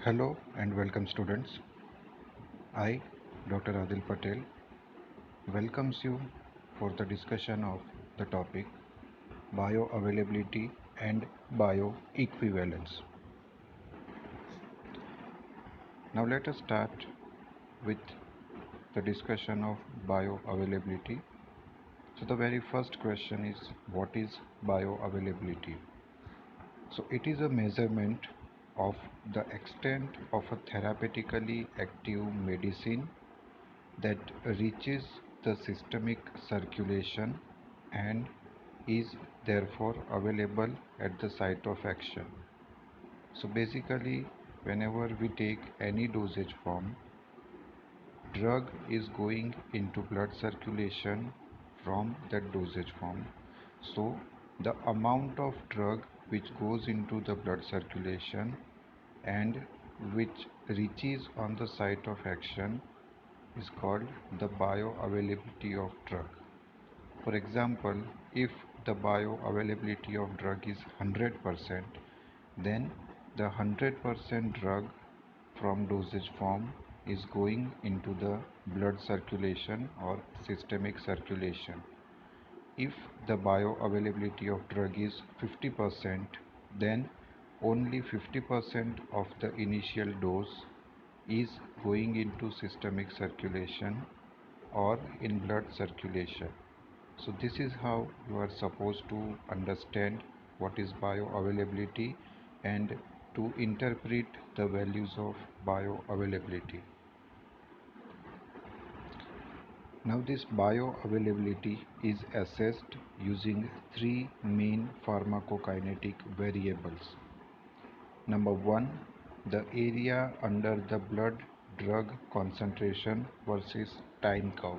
Hello and welcome students. I, Dr. Adil Patel, welcomes you for the discussion of the topic bioavailability and bioequivalence. Now let us start with the discussion of bioavailability. So the very first question is, what is bioavailability? So it is a measurement of the extent of a therapeutically active medicine that reaches the systemic circulation and is therefore available at the site of action. So basically, whenever we take any dosage form, drug is going into blood circulation from that dosage form. So the amount of drug which goes into the blood circulation and which reaches on the site of action is called the bioavailability of drug. For example, if the bioavailability of drug is 100%, then the 100% drug from dosage form is going into the blood circulation or systemic circulation. If the bioavailability of drug is 50%, then only 50% of the initial dose is going into systemic circulation or in blood circulation. So this is how you are supposed to understand what is bioavailability and to interpret the values of bioavailability. Now this bioavailability is assessed using three main pharmacokinetic variables. Number one, the area under the blood drug concentration versus time curve,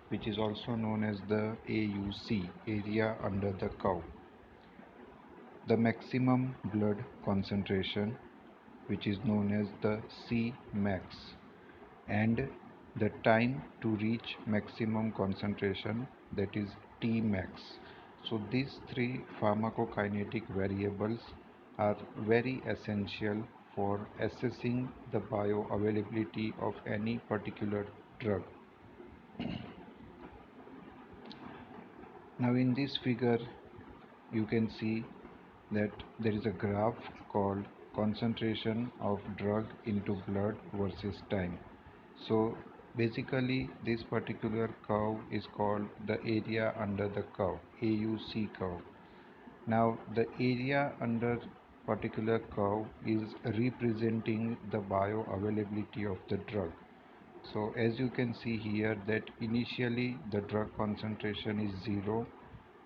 which is also known as the AUC, area under the curve. The maximum blood concentration, which is known as the Cmax, and the time to reach maximum concentration, that is Tmax. So these three pharmacokinetic variables are very essential for assessing the bioavailability of any particular drug. Now in this figure you can see that there is a graph called concentration of drug into blood versus time. So basically this particular curve is called the area under the curve, AUC curve. Now the area under particular curve is representing the bioavailability of the drug. So as you can see here that initially the drug concentration is 0,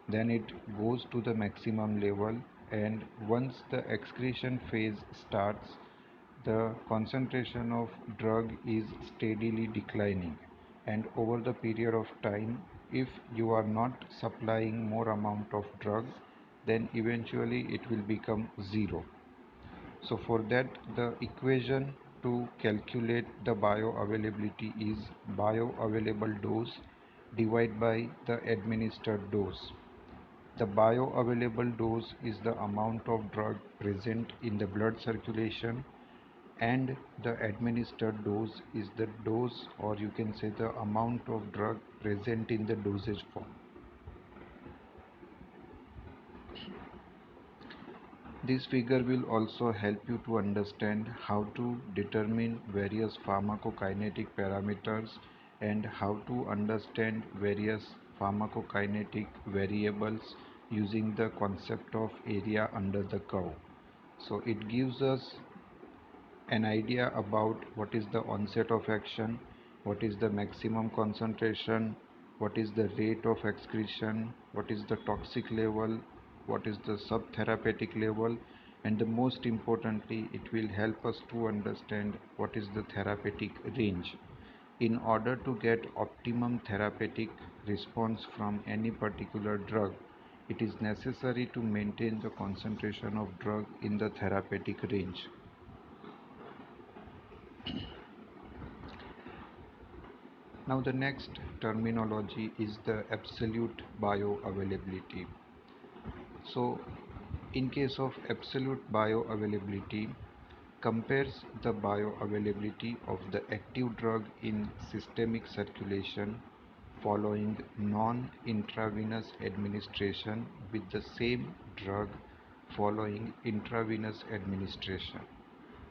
then it goes to the maximum level, and once the excretion phase starts, the concentration of drug is steadily declining, and over the period of time, if you are not supplying more amount of drug, then eventually it will become 0. So for that, the equation to calculate the bioavailability is bioavailable dose divided by the administered dose. The bioavailable dose is the amount of drug present in the blood circulation, and the administered dose is the dose, or you can say the amount of drug present in the dosage form. This figure will also help you to understand how to determine various pharmacokinetic parameters and how to understand various pharmacokinetic variables using the concept of area under the curve. So it gives us an idea about what is the onset of action, what is the maximum concentration, what is the rate of excretion, what is the toxic level, what is the subtherapeutic level, and the most importantly, it will help us to understand what is the therapeutic range. In order to get optimum therapeutic response from any particular drug, it is necessary to maintain the concentration of drug in the therapeutic range. Now the next terminology is the absolute bioavailability. So in case of absolute bioavailability, compares the bioavailability of the active drug in systemic circulation following non-intravenous administration with the same drug following intravenous administration.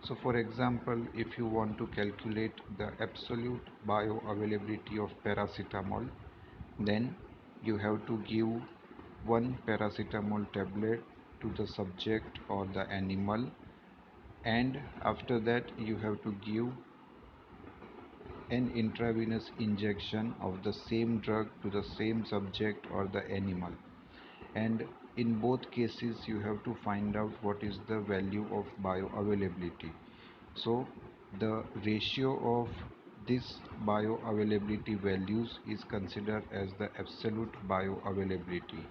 So for example, if you want to calculate the absolute bioavailability of paracetamol, then you have to give one paracetamol tablet to the subject or the animal, and after that you have to give an intravenous injection of the same drug to the same subject or the animal, and in both cases you have to find out what is the value of bioavailability. So the ratio of this bioavailability values is considered as the absolute bioavailability.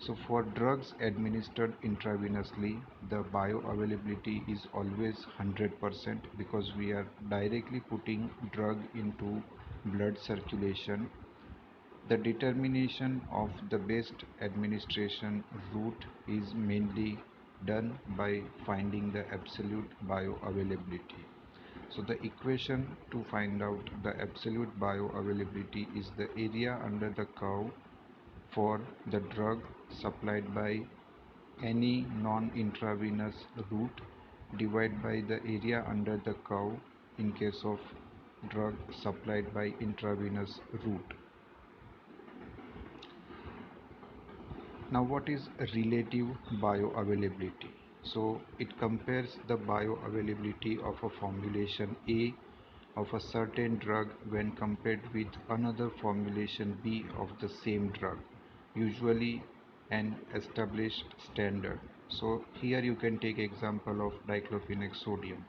So for drugs administered intravenously, the bioavailability is always 100% because we are directly putting drug into blood circulation. The determination of the best administration route is mainly done by finding the absolute bioavailability. So the equation to find out the absolute bioavailability is the area under the curve for the drug supplied by any non-intravenous route divided by the area under the curve in case of drug supplied by intravenous route. Now what is relative bioavailability? So it compares the bioavailability of a formulation A of a certain drug when compared with another formulation B of the same drug, usually an established standard. So here you can take example of diclofenac sodium.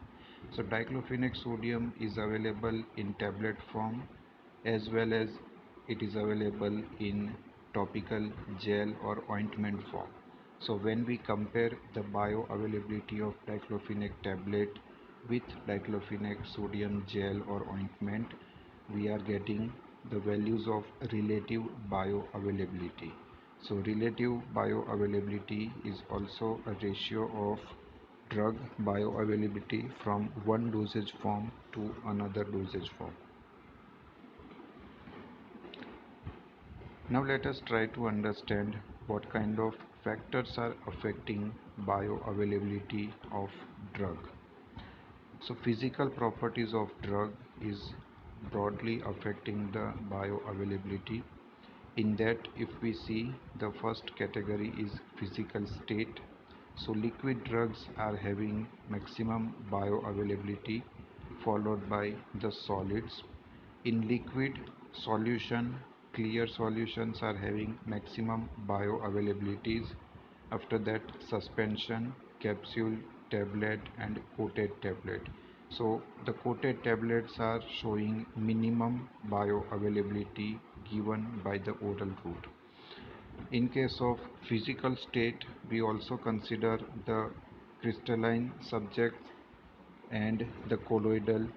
So diclofenac sodium is available in tablet form as well as it is available in topical gel or ointment form. So when we compare the bioavailability of diclofenac tablet with diclofenac sodium gel or ointment, we are getting the values of relative bioavailability. So relative bioavailability is also a ratio of drug bioavailability from one dosage form to another dosage form. Now let us try to understand what kind of factors are affecting bioavailability of drug. So physical properties of drug is broadly affecting the bioavailability. In that, if we see, the first category is physical state. So liquid drugs are having maximum bioavailability followed by the solids. In liquid solution, clear solutions are having maximum bioavailabilities. After that, suspension, capsule, tablet and coated tablet. So the coated tablets are showing minimum bioavailability given by the oral route. In case of physical state, we also consider the crystalline subjects and the colloidal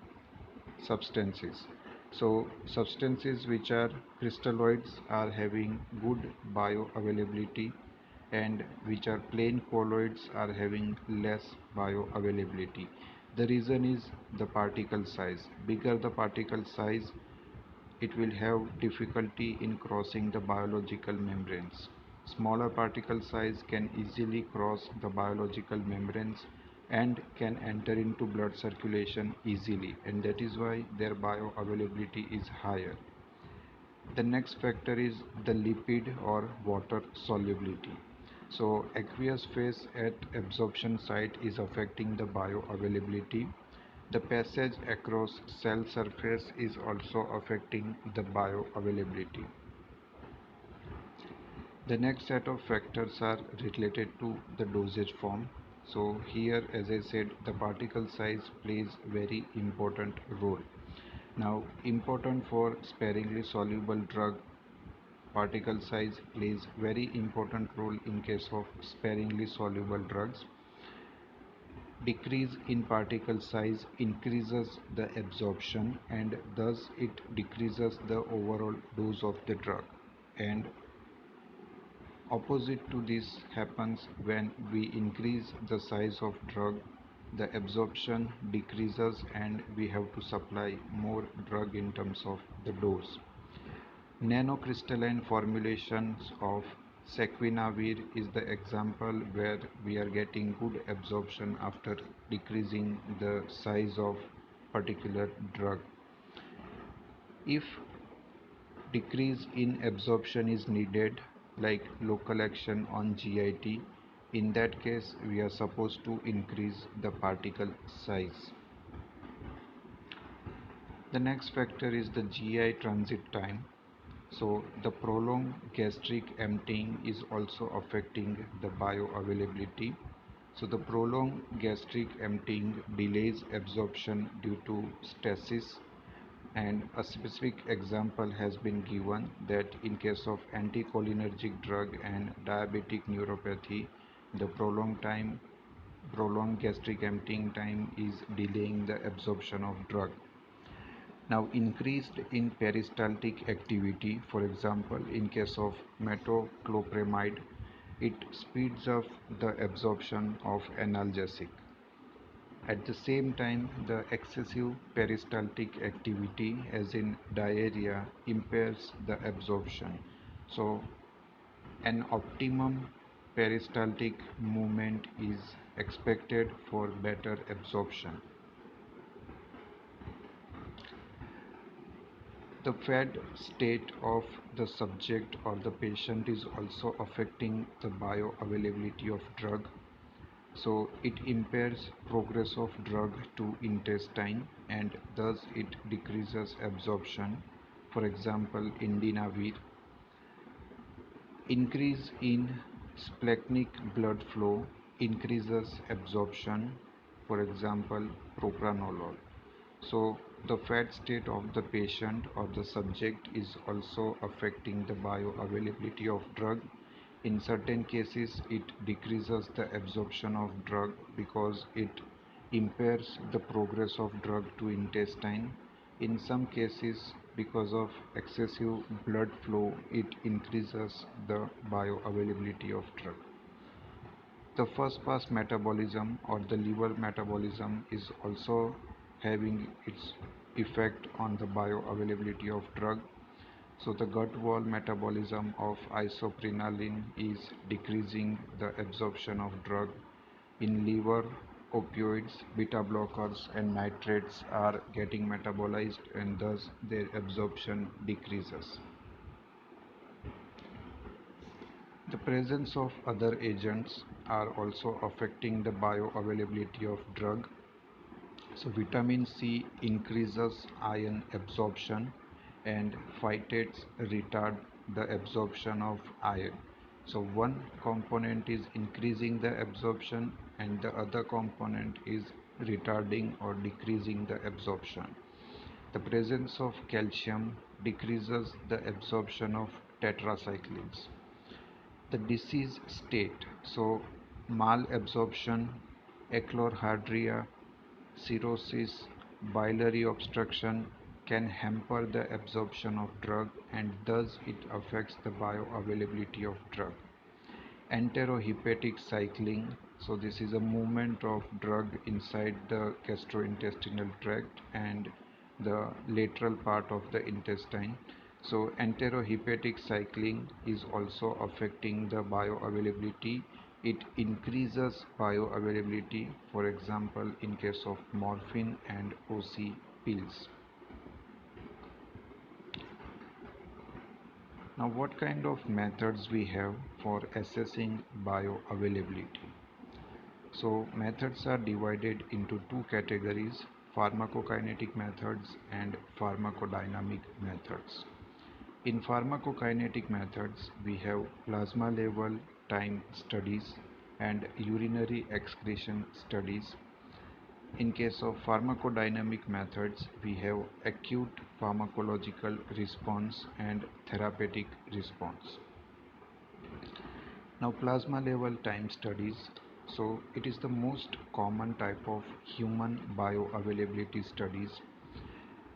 substances. So substances which are crystalloids are having good bioavailability, and which are plain colloids are having less bioavailability. The reason is the particle size. Bigger the particle size, it will have difficulty in crossing the biological membranes. Smaller particle size can easily cross the biological membranes and can enter into blood circulation easily, and that is why their bioavailability is higher. The next factor is the lipid or water solubility. So aqueous phase at absorption site is affecting the bioavailability. The passage across cell surface is also affecting the bioavailability. The next set of factors are related to the dosage form. So here, as I said, the particle size plays very important role. Now, important for sparingly soluble drug, particle size plays very important role in case of sparingly soluble drugs. Decrease in particle size increases the absorption and thus it decreases the overall dose of the drug, and opposite to this happens when we increase the size of drug, the absorption decreases and we have to supply more drug in terms of the dose. Nanocrystalline formulations of sequinavir is the example where we are getting good absorption after decreasing the size of particular drug. If decrease in absorption is needed, like local action on GIT, in that case we are supposed to increase the particle size. The next factor is the GI transit time. So the prolonged gastric emptying is also affecting the bioavailability. So the prolonged gastric emptying delays absorption due to stasis, and a specific example has been given that in case of anticholinergic drug and diabetic neuropathy, the prolonged gastric emptying time is delaying the absorption of drug. Now, increased in peristaltic activity, for example, in case of metoclopramide, it speeds up the absorption of analgesic. At the same time, the excessive peristaltic activity, as in diarrhea, impairs the absorption. So, an optimum peristaltic movement is expected for better absorption. The fed state of the subject or the patient is also affecting the bioavailability of drug. So it impairs progress of drug to intestine and thus it decreases absorption. For example, indinavir. Increase in splanchnic blood flow increases absorption. For example, propranolol. So the fed state of the patient or the subject is also affecting the bioavailability of drug. In certain cases, it decreases the absorption of drug because it impairs the progress of drug to intestine. In some cases, because of excessive blood flow, it increases the bioavailability of drug. The first pass metabolism or the liver metabolism is also having its effect on the bioavailability of drug. So the gut wall metabolism of isoprenaline is decreasing the absorption of drug. In liver, opioids, beta blockers and nitrates are getting metabolized and thus their absorption decreases. The presence of other agents are also affecting the bioavailability of drug. So vitamin C increases iron absorption and phytates retard the absorption of iron. So one component is increasing the absorption and the other component is retarding or decreasing the absorption. The presence of calcium decreases the absorption of tetracyclines. The disease state, so malabsorption, echlorhydria, cirrhosis, biliary obstruction can hamper the absorption of drug and thus it affects the bioavailability of drug. Enterohepatic cycling, so this is a movement of drug inside the gastrointestinal tract and the lateral part of the intestine. So enterohepatic cycling is also affecting the bioavailability. It increases bioavailability, for example, in case of morphine and OC pills. Now, what kind of methods we have for assessing bioavailability? So, methods are divided into two categories: pharmacokinetic methods and pharmacodynamic methods. In pharmacokinetic methods, we have plasma level time studies and urinary excretion studies. In case of pharmacodynamic methods, we have acute pharmacological response and therapeutic response. Now, plasma level time studies. So, it is the most common type of human bioavailability studies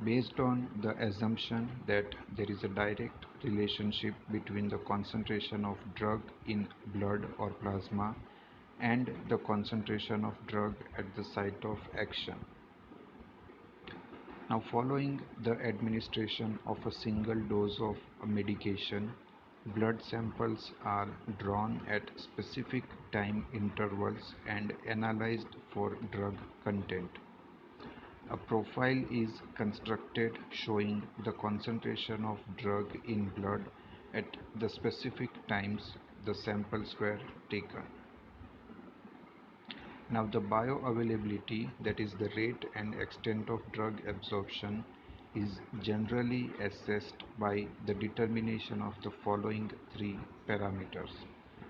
based on the assumption that there is a direct relationship between the concentration of drug in blood or plasma and the concentration of drug at the site of action. Now, following the administration of a single dose of a medication, blood samples are drawn at specific time intervals and analyzed for drug content. A profile is constructed showing the concentration of drug in blood at the specific times the samples were taken. Now, the bioavailability, that is the rate and extent of drug absorption, is generally assessed by the determination of the following three parameters.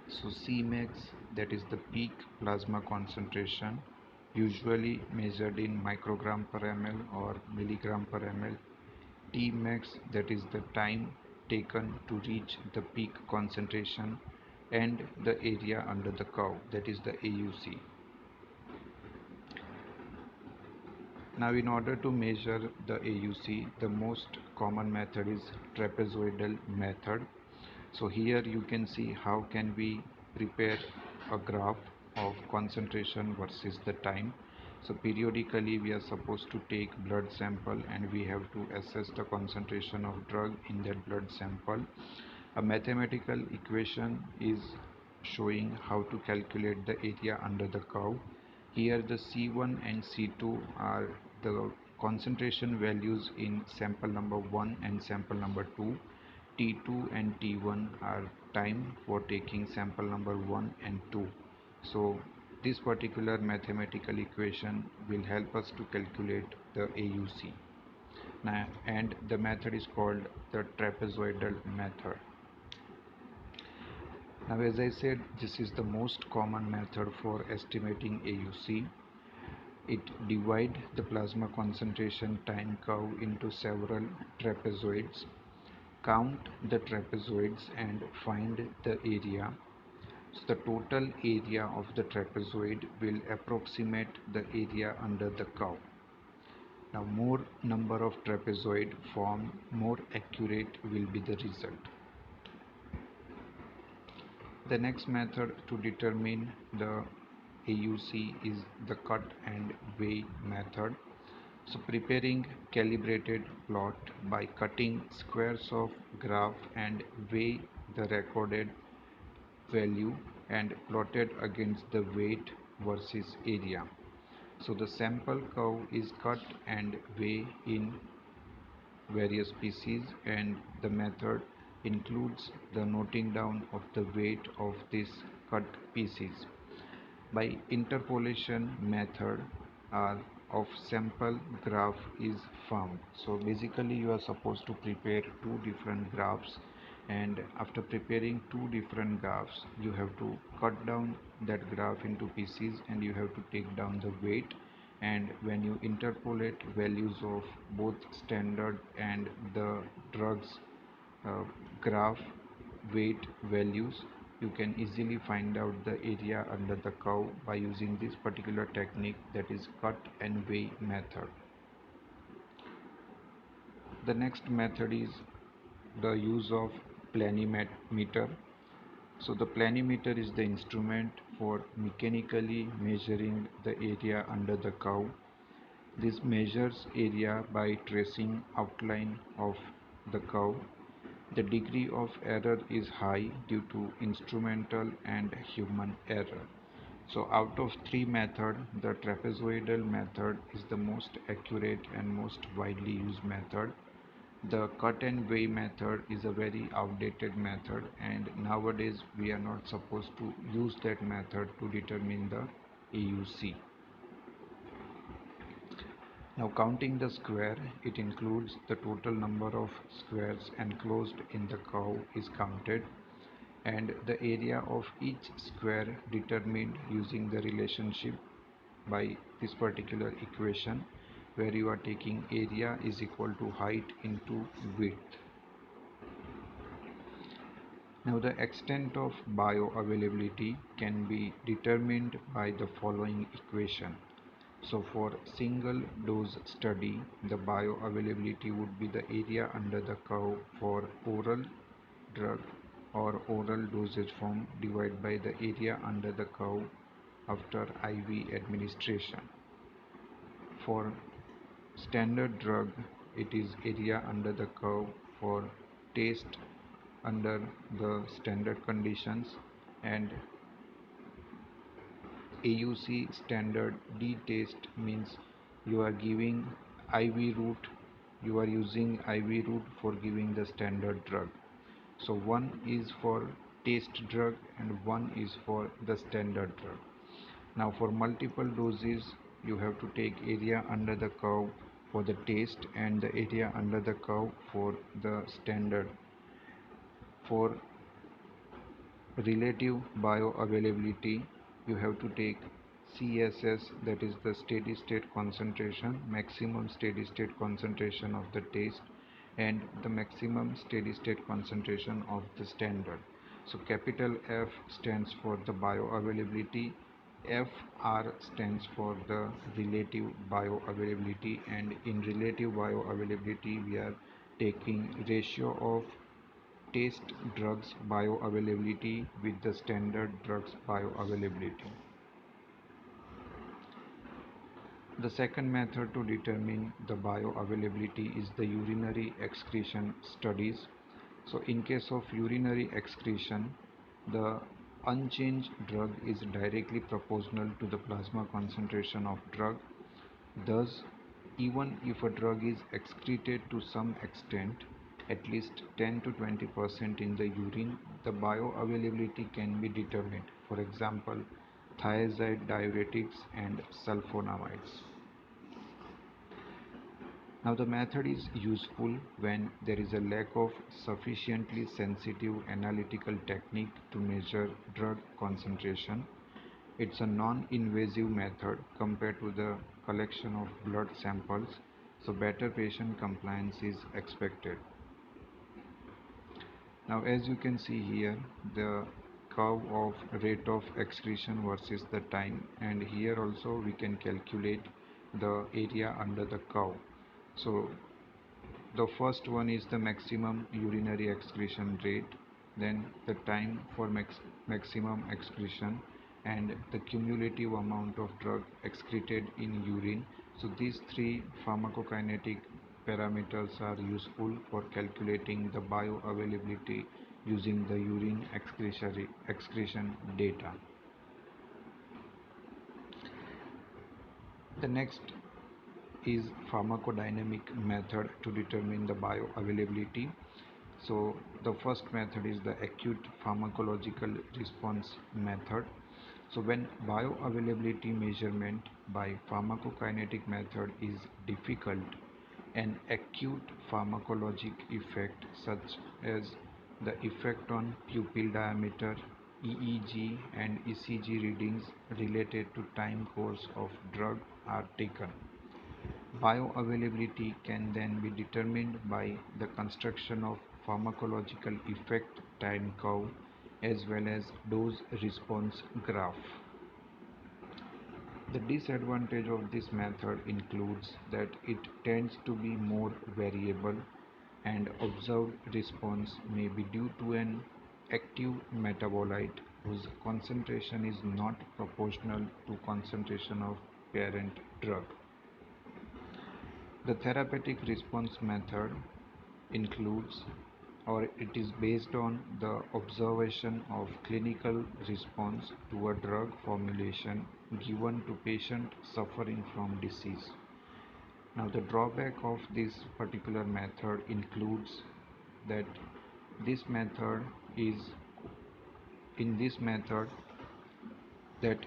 So, Cmax, that is the peak plasma concentration, usually measured in microgram per ml or milligram per ml. Tmax, that is the time taken to reach the peak concentration, and the area under the curve, that is the AUC. Now, in order to measure the AUC, the most common method is trapezoidal method. So here you can see how can we prepare a graph of concentration versus the time. So periodically we are supposed to take blood sample and we have to assess the concentration of drug in that blood sample. A mathematical equation is showing how to calculate the area under the curve. Here the C1 and C2 are the concentration values in sample number 1 and sample number 2. T2 and T1 are time for taking sample number 1 and 2. So this particular mathematical equation will help us to calculate the AUC. Now, and the method is called the trapezoidal method. Now, as I said, this is the most common method for estimating AUC. It divides the plasma concentration time curve into several trapezoids. Count the trapezoids and find the area. So the total area of the trapezoid will approximate the area under the curve. Now, more number of trapezoid formed, more accurate will be the result. The next method to determine the AUC is the cut and weigh method. So preparing calibrated plot by cutting squares of graph and weigh the recorded value and plotted against the weight versus area. So the sample curve is cut and weigh in various pieces, and the method includes the noting down of the weight of these cut pieces. By interpolation method of sample graph is found. So basically you are supposed to prepare two different graphs, and after preparing two different graphs you have to cut down that graph into pieces and you have to take down the weight, and when you interpolate values of both standard and the drugs graph weight values, you can easily find out the area under the curve by using this particular technique, that is cut and weigh method. The next method is the use of planimeter. So the planimeter is the instrument for mechanically measuring the area under the curve. This measures area by tracing outline of the curve. The degree of error is high due to instrumental and human error. So out of three methods, the trapezoidal method is the most accurate and most widely used method. The cut and weigh method is a very outdated method, and nowadays we are not supposed to use that method to determine the AUC. Now, counting the square, it includes the total number of squares enclosed in the curve is counted, and the area of each square determined using the relationship by this particular equation, where you are taking area is equal to height into width. Now, the extent of bioavailability can be determined by the following equation. So for single dose study, the bioavailability would be the area under the curve for oral drug or oral dosage form divided by the area under the curve after IV administration. For standard drug, it is area under the curve for taste under the standard conditions, and AUC standard D taste means you are giving IV route, you are using IV route for giving the standard drug. So one is for taste drug and one is for the standard drug. Now for multiple doses, you have to take area under the curve for the taste and the area under the curve for the standard. For relative bioavailability, you have to take CSS, that is the steady state concentration, maximum steady state concentration of the taste, and the maximum steady state concentration of the standard. So capital F stands for the bioavailability, FR stands for the relative bioavailability, and in relative bioavailability we are taking ratio of taste drugs bioavailability with the standard drugs bioavailability. The second method to determine the bioavailability is the urinary excretion studies. So in case of urinary excretion, the unchanged drug is directly proportional to the plasma concentration of drug. Thus, even if a drug is excreted to some extent, at least 10 to 20% in the urine, the bioavailability can be determined. For example, thiazide diuretics and sulfonamides. Now the method is useful when there is a lack of sufficiently sensitive analytical technique to measure drug concentration. It's a non-invasive method compared to the collection of blood samples, so better patient compliance is expected. Now as you can see here, the curve of rate of excretion versus the time, and here also we can calculate the area under the curve. So the first one is the maximum urinary excretion rate, then the time for maximum excretion, and the cumulative amount of drug excreted in urine. So these three pharmacokinetic parameters are useful for calculating the bioavailability using the urine excretion data. The next is pharmacodynamic method to determine the bioavailability. So the first method is the acute pharmacological response method. So when bioavailability measurement by pharmacokinetic method is difficult, an acute pharmacologic effect such as the effect on pupil diameter, EEG and ECG readings related to time course of drug are taken. Bioavailability can then be determined by the construction of pharmacological effect time curve as well as dose response graph. The disadvantage of this method includes that it tends to be more variable, and observed response may be due to an active metabolite whose concentration is not proportional to concentration of parent drug. The therapeutic response method includes, or it is based on the observation of clinical response to a drug formulation given to patient suffering from disease. Now the drawback of this particular method includes that this method is in this method that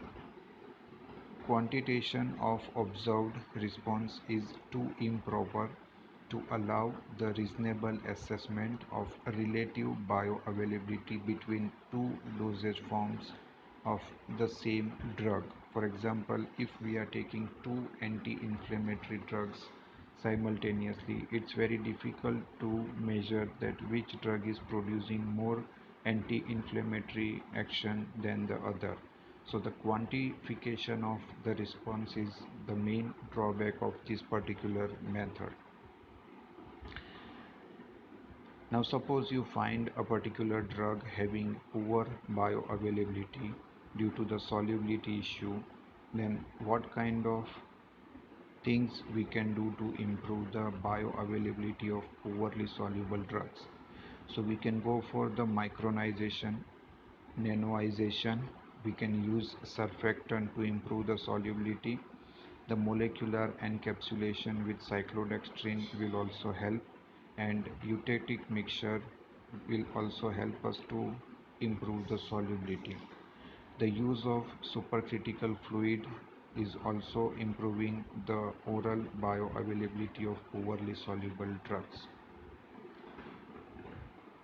quantitation of observed response is too improper to allow the reasonable assessment of relative bioavailability between two dosage forms of the same drug. For example, if we are taking two anti-inflammatory drugs simultaneously, it's very difficult to measure that which drug is producing more anti-inflammatory action than the other. So the quantification of the response is the main drawback of this particular method. Now suppose you find a particular drug having poor bioavailability due to the solubility issue, then what kind of things we can do to improve the bioavailability of poorly soluble drugs. So we can go for the micronization, nanoization. We can use surfactant to improve the solubility. The molecular encapsulation with cyclodextrin will also help, and eutectic mixture will also help us to improve the solubility. The use of supercritical fluid is also improving the oral bioavailability of poorly soluble drugs.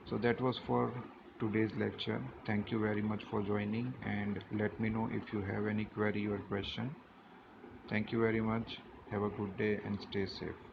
So that was for today's lecture. Thank you very much for joining, and let me know if you have any query or question. Thank you very much. Have a good day and stay safe.